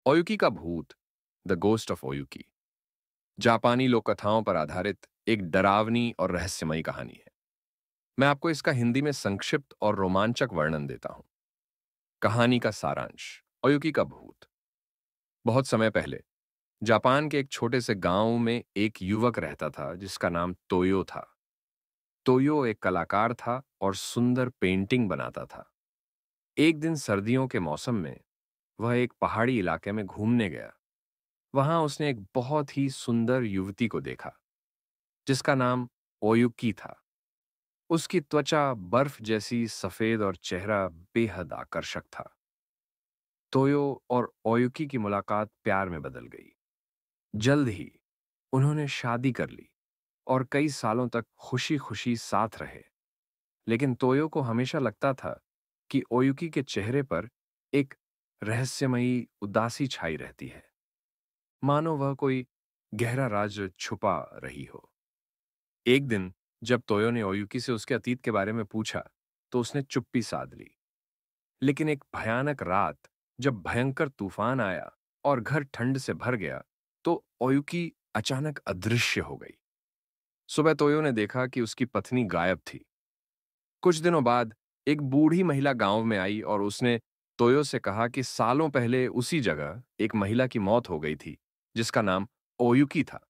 ओयुकी का भूत, the ghost of ओयुकी, जापानी लोक कथाओं पर आधारित एक डरावनी और रहस्यमयी कहानी है। मैं आपको इसका हिंदी में संक्षिप्त और रोमांचक वर्णन देता हूं। कहानी का सारांश। ओयुकी का भूत। बहुत समय पहले जापान के एक छोटे से गांव में एक युवक रहता था जिसका नाम तोयो था। तोयो एक कलाकार था और सुंदर पेंटिंग बनाता था। एक दिन सर्दियों के मौसम में वह एक पहाड़ी इलाके में घूमने गया। वहां उसने एक बहुत ही सुंदर युवती को देखा जिसका नाम ओयुकी था। उसकी त्वचा बर्फ जैसी सफेद और चेहरा बेहद आकर्षक था। तोयो और ओयुकी की मुलाकात प्यार में बदल गई। जल्द ही उन्होंने शादी कर ली और कई सालों तक खुशी-खुशी साथ रहे। लेकिन तोयो को हमेशा लगता था कि ओयुकी के चेहरे पर एक रहस्यमयी उदासी छाई रहती है, मानो वह कोई गहरा राज छुपा रही हो। एक दिन जब तोयो ने ओयुकी से उसके अतीत के बारे में पूछा, तो उसने चुप्पी साध ली। लेकिन एक भयानक रात, जब भयंकर तूफान आया और घर ठंड से भर गया, तो ओयुकी अचानक अदृश्य हो गई। सुबह तोयो ने देखा कि उसकी पत्नी गायब थी। कुछ दिनों बाद एक बूढ़ी महिला गांव में आई और उसने तोयो से कहा कि सालों पहले उसी जगह एक महिला की मौत हो गई थी, जिसका नाम ओयुकी था।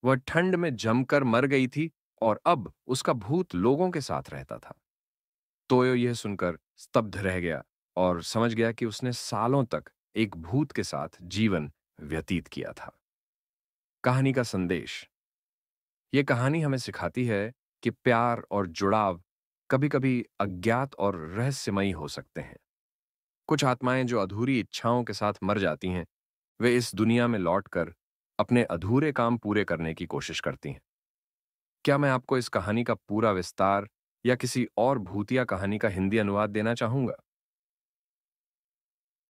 वह ठंड में जमकर मर गई थी और अब उसका भूत लोगों के साथ रहता था। तोयो यह सुनकर स्तब्ध रह गया और समझ गया कि उसने सालों तक एक भूत के साथ जीवन व्यतीत किया था। कहानी का संदेश। यह कहानी हमें सिखाती है कि प्यार और जुड़ाव कभी-कभी अज्ञात और रहस्यमयी हो सकते हैं। कुछ आत्माएं जो अधूरी इच्छाओं के साथ मर जाती हैं, वे इस दुनिया में लौटकर अपने अधूरे काम पूरे करने की कोशिश करती हैं। क्या मैं आपको इस कहानी का पूरा विस्तार या किसी और भूतिया कहानी का हिंदी अनुवाद देना चाहूंगा?